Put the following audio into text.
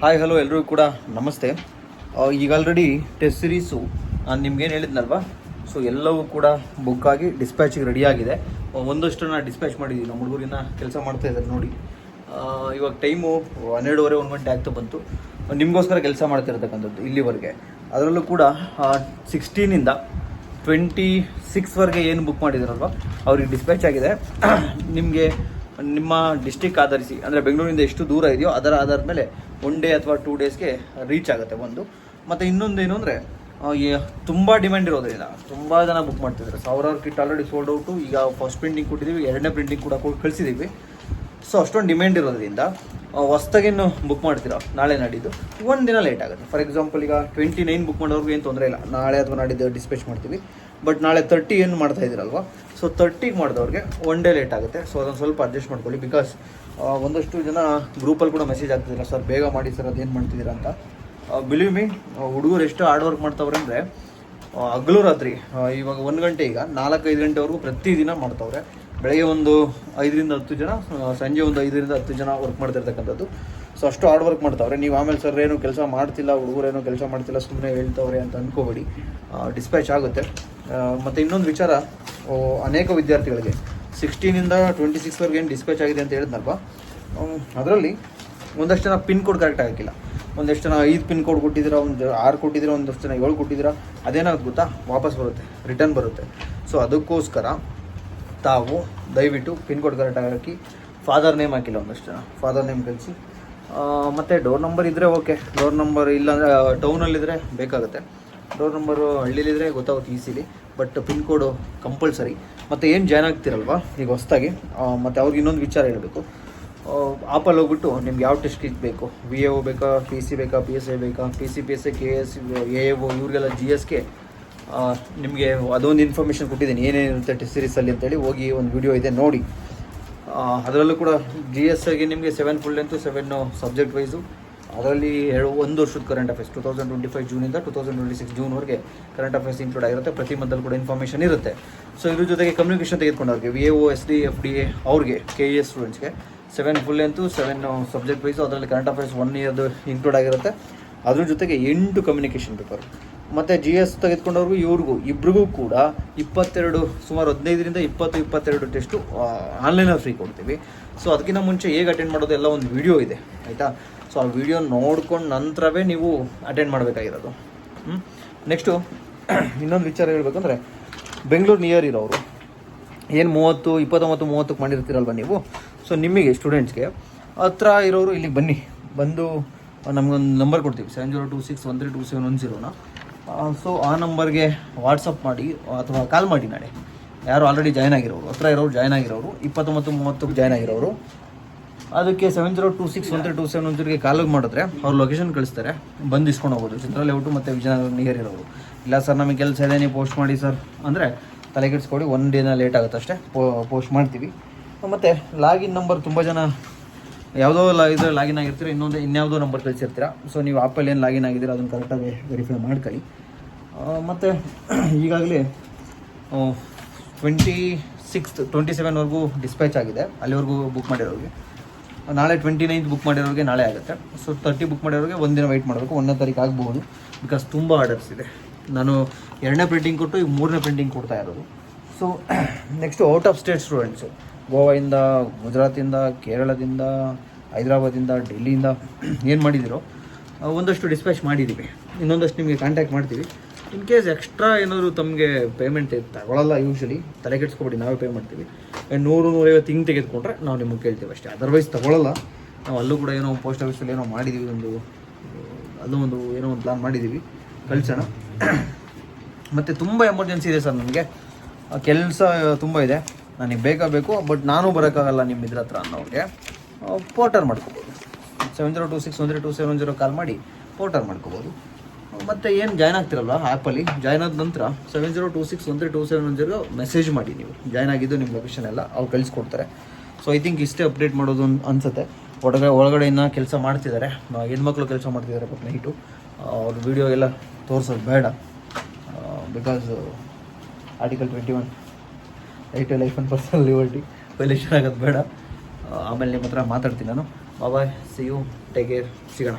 Hi hello ಎಲ್ರಿಗೂ ಕೂಡ ನಮಸ್ತೆ. ಈಗ ಆಲ್ರೆಡಿ ಟೆಸ್ಟ್ ಸೀರೀಸು ನಾನು ನಿಮ್ಗೇನು ಹೇಳಿದ್ನಲ್ವಾ, ಸೊ ಎಲ್ಲವೂ ಕೂಡ ಬುಕ್ ಆಗಿ ಡಿಸ್ಪ್ಯಾಚಿಗೆ ರೆಡಿ ಆಗಿದೆ. ಒಂದಷ್ಟು ನಾನು ಡಿಸ್ಪ್ಯಾಚ್ ಮಾಡಿದ್ದೀನಿ. ನಮ್ಮ ಹುಡುಗರಿನ ಕೆಲಸ ಮಾಡ್ತಾ ಇದ್ದಾರೆ ನೋಡಿ. ಇವಾಗ ಟೈಮು 12:30 1 ಗಂಟೆ ಆಗ್ತಾ ಬಂತು. ನಿಮಗೋಸ್ಕರ ಕೆಲಸ ಮಾಡ್ತಿರ್ತಕ್ಕಂಥದ್ದು ಇಲ್ಲಿವರೆಗೆ. ಅದರಲ್ಲೂ ಕೂಡ 16ಇಂದ 26ವರೆಗೆ ಏನು ಬುಕ್ ಮಾಡಿದಾರಲ್ವ ಅವ್ರಿಗೆ ಡಿಸ್ಪ್ಯಾಚ್ ಆಗಿದೆ. ನಿಮಗೆ ನಿಮ್ಮ ಡಿಸ್ಟಿಕ್ ಆಧರಿಸಿ, ಅಂದರೆ ಬೆಂಗಳೂರಿಂದ ಎಷ್ಟು ದೂರ ಇದೆಯೋ ಅದರ ಆಧಾರದ ಮೇಲೆ 1 ಡೇ ಅಥವಾ 2 ಡೇಸ್ಗೆ ರೀಚ್ ಆಗುತ್ತೆ ಒಂದು. ಮತ್ತು ಇನ್ನೊಂದು ಏನು ಅಂದರೆ ತುಂಬ ಡಿಮ್ಯಾಂಡ್ ಇರೋದ್ರಿಂದ ತುಂಬ ಜನ ಬುಕ್ ಮಾಡ್ತಿದ್ದಾರೆ. ಸಾವಿರಾರು ಕಿಟ್ ಆಲ್ರೆಡಿ ಸೋಲ್ಡ್ ಔಟು. ಈಗ ಫಸ್ಟ್ ಪ್ರಿಂಟಿಂಗ್ ಕೊಟ್ಟಿದ್ದೀವಿ, 2ನೇ ಪ್ರಿಂಟಿಂಗ್ ಕೂಡ ಕಳಿಸಿದ್ದೀವಿ. ಸೊ ಅಷ್ಟೊಂದು ಡಿಮ್ಯಾಂಡ್ ಇರೋದ್ರಿಂದ ಹೊಸ್ದಾಗಿನ್ನು ಬುಕ್ ಮಾಡ್ತೀರಾ ನಾಳೆ ನಾಡಿದ್ದು ಒಂದು ದಿನ ಲೇಟ್ ಆಗುತ್ತೆ. ಫಾರ್ ಎಕ್ಸಾಂಪಲ್ ಈಗ 29 ಬುಕ್ ಮಾಡೋರ್ಗೂ ಏನು ತೊಂದರೆ ಇಲ್ಲ, ನಾಳೆ ಅಥವಾ ನಾಡಿದ್ದು ಡಿಸ್ಪ್ಯಾಚ್ ಮಾಡ್ತೀವಿ. ಬಟ್ ನಾಳೆ 30 ಏನು ಮಾಡ್ತಾ ಇದ್ದೀರಲ್ವ, ಸೊ 30ಗೆ ಮಾಡಿದವ್ರಿಗೆ 1 ಡೇ ಲೇಟ್ ಆಗುತ್ತೆ. ಸೊ ಅದನ್ನು ಸ್ವಲ್ಪ ಅಡ್ಜಸ್ಟ್ ಮಾಡ್ಕೊಳ್ಳಿ. ಬಿಕಾಸ್ ಒಂದಷ್ಟು ಜನ ಗ್ರೂಪಲ್ಲಿ ಕೂಡ ಮೆಸೇಜ್ ಆಗ್ತಿದ್ದೀರಾ, ಸರ್ ಬೇಗ ಮಾಡಿ ಸರ್, ಅದೇನು ಮಾಡ್ತಿದ್ದೀರಾ ಅಂತ. ಬಿಲೀವ್ ಮೀ, ಹುಡುಗರು ಎಷ್ಟು ಹಾರ್ಡ್ ವರ್ಕ್ ಮಾಡ್ತಾವ್ರೆ ಅಂದರೆ ಹಗಲು ರಾತ್ರಿ. ಇವಾಗ 1 ಗಂಟೆ, ಈಗ 4-5 ಗಂಟೆವರೆಗೂ ಪ್ರತಿದಿನ ಮಾಡ್ತಾವ್ರೆ. ಬೆಳಗ್ಗೆ ಒಂದು 5ರಿಂದ 10 ಜನ, ಸಂಜೆ ಒಂದು 5ರಿಂದ 10 ಜನ ವರ್ಕ್ ಮಾಡ್ತಿರ್ತಕ್ಕಂಥದ್ದು. ಸೊ ಅಷ್ಟು ಹಾರ್ಡ್ ವರ್ಕ್ ಮಾಡ್ತಾವ್ರೆ. ನೀವು ಆಮೇಲೆ ಸರ್ ಏನು ಕೆಲಸ ಮಾಡ್ತಿಲ್ಲ, ಹುಡುಗರೇನು ಕೆಲಸ ಮಾಡ್ತಿಲ್ಲ, ಸುಮ್ಮನೆ ಹೇಳ್ತಾವ್ರೆ ಅಂತ ಅಂದ್ಕೋಬೇಡಿ. ಡಿಸ್ಪ್ಯಾಚ್ ಆಗುತ್ತೆ. ಮತ್ತು ಇನ್ನೊಂದು ವಿಚಾರ, ಅನೇಕ ವಿದ್ಯಾರ್ಥಿಗಳಿಗೆ 16ಇಂದ 26ವರೆಗೆ ಏನು ಡಿಸ್ಪ್ಯಾಚ್ ಆಗಿದೆ ಅಂತ ಹೇಳಿದ್ನಲ್ವ, ಅದರಲ್ಲಿ ಒಂದಷ್ಟು ಜನ ಪಿನ್ ಕೋಡ್ ಕರೆಕ್ಟ್ ಆಗಿಲ್ಲ. ಒಂದಷ್ಟು ಜನ 5 ಪಿನ್ ಕೋಡ್ ಕೊಟ್ಟಿದ್ದೀರಾ, ಒಂದು 6 ಕೊಟ್ಟಿದ್ದೀರಾ, ಒಂದಷ್ಟು ಜನ 7 ಕೊಟ್ಟಿದ್ದೀರಾ. ಅದೇನಾಗುತ್ತೆ ಗೊತ್ತಾ, ವಾಪಸ್ ಬರುತ್ತೆ, ರಿಟರ್ನ್ ಬರುತ್ತೆ. ಸೊ ಅದಕ್ಕೋಸ್ಕರ ತಾವು ದಯವಿಟ್ಟು ಪಿನ್ ಕೋಡ್ ಕರೆಕ್ಟಾಗಿ ಹಾಕಿ. ಫಾದರ್ ನೇಮ್ ಹಾಕಿಲ್ಲ ಒಂದಷ್ಟು ಜನ, ಫಾದರ್ ನೇಮ್ ಕಳಿಸಿ. ಮತ್ತು ಡೋರ್ ನಂಬರ್ ಇದ್ದರೆ ಓಕೆ, ಡೋರ್ ನಂಬರ್ ಇಲ್ಲಾಂದರೆ ಟೌನಲ್ಲಿದ್ದರೆ ಬೇಕಾಗುತ್ತೆ. ಡೋರ್ ನಂಬರು ಹಳ್ಳಿಲಿದ್ರೆ ಗೊತ್ತಾಗುತ್ತೆ easily, but pin code compulsory. ಮತ್ತು ಏನು ಜಾಯ್ನ್ ಆಗ್ತಿರಲ್ವ ಈಗ ಹೊಸ್ದಾಗಿ, ಮತ್ತು ಅವ್ರಿಗೆ ಇನ್ನೊಂದು ವಿಚಾರ ಹೇಳಬೇಕು. ಆಪಲ್ಲಿ ಹೋಗ್ಬಿಟ್ಟು ನಿಮ್ಗೆ ಯಾವ ಟೆಸ್ಟ್ ಬೇಕು, VAO ಬೇಕಾ, PC ಬೇಕಾ, PSI ಬೇಕಾ, PC PSI KS AAO ಇವ್ರಿಗೆಲ್ಲ GSಗೆ ನಿಮಗೆ ಅದೊಂದು ಇನ್ಫಾರ್ಮೇಷನ್ ಕೊಟ್ಟಿದ್ದೀನಿ, ಏನೇನಿರುತ್ತೆ ಟೆಸ್ಟ್ ಸೀರೀಸಲ್ಲಿ ಅಂತೇಳಿ. ಹೋಗಿ ಒಂದು ವಿಡಿಯೋ ಇದೆ ನೋಡಿ. ಅದರಲ್ಲೂ ಕೂಡ GSಗೆ ನಿಮಗೆ 7 ಫುಲ್ ಲೆಂತು, 7 ಸಬ್ಜೆಕ್ಟ್ ವೈಸು. ಅದರಲ್ಲಿ 1 ವರ್ಷದ ಕರೆಂಟ್ ಅಫೇರ್ಸ್ 2025 ಜೂನಿಂದ 2026 ಜೂನ್ವರೆಗೆ ಕರೆಂಟ್ ಅಫೇರ್ಸ್ ಇನ್ಕ್ಲೂಡ್ ಆಗಿರುತ್ತೆ. ಪ್ರತಿ ಮಂತಲ್ಲಿ ಕೂಡ ಇನ್ಫಾರ್ಮೇಷನ್ ಇರುತ್ತೆ. ಸೊ ಇದ್ರ ಜೊತೆಗೆ ಕಮ್ಯುನಿಕೇಷನ್ ತೆಗೆದುಕೊಂಡವ್ರಿಗೆ, VAO SD FDA ಅವ್ರಿಗೆ, KES ಸ್ಟೂಡೆಂಟ್ಸ್ಗೆ 7 ಫುಲ್ ಲೆಂತು, 7 ಸಬ್ಜೆಕ್ಟ್ ವೈಸು. ಅದರಲ್ಲಿ ಕರೆಂಟ್ ಅಫೇರ್ಸ್ 1 ಇಯರ್ದು ಇನ್ಕ್ಲೂಡ್ ಆಗಿರುತ್ತೆ. ಅದ್ರ ಜೊತೆಗೆ 8 ಕಮ್ಯುನಿಕೇಷನ್ ಪೇಪರ್. ಮತ್ತು GS ತೆಗೆದುಕೊಂಡವ್ರಿಗೂ ಇವ್ರಿಗೂ ಇಬ್ರಿಗೂ ಕೂಡ 22, ಸುಮಾರು 15ರಿಂದ 22 ಟೆಸ್ಟು ಆನ್ಲೈನಲ್ಲಿ ಫ್ರೀ ಕೊಡ್ತೀವಿ. ಸೊ ಅದಕ್ಕಿಂತ ಮುಂಚೆ ಹೇಗೆ ಅಟೆಂಡ್ ಮಾಡೋದು ಎಲ್ಲ ಒಂದು ವಿಡಿಯೋ ಇದೆ, ಆಯಿತಾ. ಸೊ ಆ ವಿಡಿಯೋ ನೋಡ್ಕೊಂಡು ನಂತರವೇ ನೀವು ಅಟೆಂಡ್ ಮಾಡಬೇಕಾಗಿರೋದು. ನೆಕ್ಸ್ಟು ಇನ್ನೊಂದು ವಿಚಾರ ಹೇಳ್ಬೇಕಂದ್ರೆ, ಬೆಂಗಳೂರು ನಿಯರ್ ಇರೋರು ಏನು 29-30ಕ್ಕೆ ಮಾಡಿರ್ತೀರಲ್ವ ನೀವು. ಸೊ ನಿಮಗೆ ಸ್ಟೂಡೆಂಟ್ಸ್ಗೆ ಹತ್ರ ಇರೋರು ಇಲ್ಲಿಗೆ ಬನ್ನಿ, ಬಂದು ನಮಗೊಂದು ನಂಬರ್ ಕೊಡ್ತೀವಿ, 7026132710ನ. ಸೊ ಆ ನಂಬರ್ಗೆ ವಾಟ್ಸಪ್ ಮಾಡಿ ಅಥವಾ ಕಾಲ್ ಮಾಡಿ. ನಾಳೆ ಯಾರು ಆಲ್ರೆಡಿ ಜಾಯ್ನ್ ಆಗಿರೋರು, ಹತ್ರ ಇರೋರು, ಜಾಯ್ನ್ ಆಗಿರೋರು, 29-30ಕ್ಕೆ ಜಾಯ್ನ್ ಆಗಿರೋರು, ಅದಕ್ಕೆ 7026132710ಗೆ ಕಾಲ್ ಮಾಡಿದ್ರೆ ಅವ್ರು ಲೊಕೇಶನ್ ಕಳಿಸ್ತಾರೆ, ಬಂದು ಇಸ್ಕೊಂಡು ಹೋಗೋದು. ಚಿತ್ರ ಲೇಔಟು ಮತ್ತು ವಿಜಯನಗರ ನಿಯರ್ ಇರೋರು. ಇಲ್ಲ ಸರ್ ನಮಗೆ ಕೆಲಸ ಇದೆ, ನೀವು ಪೋಸ್ಟ್ ಮಾಡಿ ಸರ್ ಅಂದರೆ ತಲೆಗೆಡ್ಸ್ಕೊಡಿ, 1 ಡೇನ ಲೇಟ್ ಆಗುತ್ತೆ ಅಷ್ಟೇ, ಪೋಸ್ಟ್ ಮಾಡ್ತೀವಿ. ಮತ್ತು ಲಾಗಿನ್ ನಂಬರ್ ತುಂಬ ಜನ ಯಾವುದೋ ಇದ್ರಲ್ಲಿ ಲಾಗಿನ್ ಆಗಿರ್ತೀರ, ಇನ್ಯಾವುದೋ ನಂಬರ್ ಕಳಿಸಿರ್ತೀರ. ಸೊ ನೀವು ಆ್ಯಪಲ್ಲಿ ಏನು ಲಾಗಿನ್ ಆಗಿದ್ದೀರ ಅದನ್ನು ಕರೆಕ್ಟಾಗಿ ವೆರಿಫೈ ಮಾಡ್ಕೊಳ್ಳಿ. ಮತ್ತು ಈಗಾಗಲೇ 27ವರೆಗೂ ಡಿಸ್ಪ್ಯಾಚ್ ಆಗಿದೆ, ಅಲ್ಲಿವರೆಗೂ ಬುಕ್ ಮಾಡಿರೋರಿಗೆ. ನಾಳೆ 29th ಬುಕ್ ಮಾಡಿರೋರಿಗೆ ನಾಳೆ ಆಗುತ್ತೆ. ಸೊ 30 ಬುಕ್ ಮಾಡಿರೋರಿಗೆ 1 ದಿನ ವೆಯ್ಟ್ ಮಾಡಬೇಕು, 1ನೇ ತಾರೀಕು ಆಗ್ಬೋದು. ಬಿಕಾಸ್ ತುಂಬ ಆರ್ಡರ್ಸ್ ಇದೆ. ನಾನು 2ನೇ ಪ್ರಿಂಟಿಂಗ್ ಕೊಟ್ಟು ಈಗ 3ನೇ ಪ್ರಿಂಟಿಂಗ್ ಕೊಡ್ತಾ ಇರೋದು. So next out of state students, ಗೋವಾದಿಂದ, ಗುಜರಾತಿಂದ, ಕೇರಳದಿಂದ, ಹೈದ್ರಾಬಾದಿಂದ, ಡೆಲ್ಲಿಯಿಂದ ಏನು ಮಾಡಿದ್ದೀರೋ ಒಂದಷ್ಟು ಡಿಸ್ಪ್ಯಾಚ್ ಮಾಡಿದ್ದೀವಿ. ಇನ್ನೊಂದಷ್ಟು ನಿಮಗೆ ಕಾಂಟ್ಯಾಕ್ಟ್ ಮಾಡ್ತೀವಿ. ಇನ್ ಕೇಸ್ ಎಕ್ಸ್ಟ್ರಾ ಏನಾದರೂ ತಮಗೆ ಪೇಮೆಂಟ್ ತಗೊಳ್ಳಲ್ಲ, ಯೂಶ್ವಲಿ ತಲೆಗೆಡ್ಸ್ಕೊಬೇಡಿ, ನಾವೇ ಪೇ ಮಾಡ್ತೀವಿ. 100-150 ಹಿಂಗೆ ತೆಗೆದುಕೊಂಡ್ರೆ ನಾವು ನಿಮಗೆ ಕೇಳ್ತೀವಿ ಅಷ್ಟೇ, ಅದರ್ವೈಸ್ ತಗೊಳ್ಳಲ್ಲ. ನಾವು ಅಲ್ಲೂ ಕೂಡ ಏನೋ ಪೋಸ್ಟ್ ಆಫೀಸಲ್ಲಿ ಏನೋ ಮಾಡಿದ್ದೀವಿ, ಒಂದು ಪ್ಲಾನ್ ಮಾಡಿದ್ದೀವಿ, ಕಳಿಸೋಣ. ಮತ್ತು ತುಂಬ ಎಮರ್ಜೆನ್ಸಿ ಇದೆ ಸರ್, ನನಗೆ ಕೆಲಸ ತುಂಬ ಇದೆ, ನನಗೆ ಬೇಕು, ಬಟ್ ನಾನು ಬರೋಕ್ಕಾಗಲ್ಲ ನಿಮ್ಮ ಇದ್ರ ಹತ್ರ ಅನ್ನೋರಿಗೆ ಪೋರ್ಟರ್ ಮಾಡ್ಕೋಬೋದು. 7026132710 ಕಾಲ್ ಮಾಡಿ ಪೋರ್ಟರ್ ಮಾಡ್ಕೋಬೋದು. ಮತ್ತು ಏನು ಜಾಯ್ನ್ ಆಗ್ತಿರಲ್ವ ಆ್ಯಪಲ್ಲಿ, ಜಾಯ್ನ್ ಆದ ನಂತರ 7026132710 ಮೆಸೇಜ್ ಮಾಡಿ. ನೀವು ಜಾಯ್ನ್ ಆಗಿದ್ದು ನಿಮ್ಮ ಲೊಕೇಶನ್ ಎಲ್ಲ ಅವ್ರು ಕಳಿಸ್ಕೊಡ್ತಾರೆ. ಸೊ ಐ ಥಿಂಕ್ ಇಷ್ಟೇ ಅಪ್ಡೇಟ್ ಮಾಡೋದು ಅನಿಸುತ್ತೆ. ಒಳಗಡೆ ಇನ್ನೂ ಕೆಲಸ ಮಾಡ್ತಿದ್ದಾರೆ, ಹೆಣ್ಮಕ್ಳು ಕೆಲಸ ಮಾಡ್ತಿದ್ದಾರೆ. ಬಟ್ ನೈಟು ಅವ್ರ ವೀಡಿಯೋ ಎಲ್ಲ ತೋರಿಸೋದು ಬೇಡ, because article 21 right to life and personal liberty violation ಆಗೋದು ಬೇಡ. ಆಮೇಲೆ ನಿಮ್ಮ ಹತ್ರ ಮಾತಾಡ್ತೀನಿ ನಾನು. Bye, see you, take care, ಸಿಗೋಣ.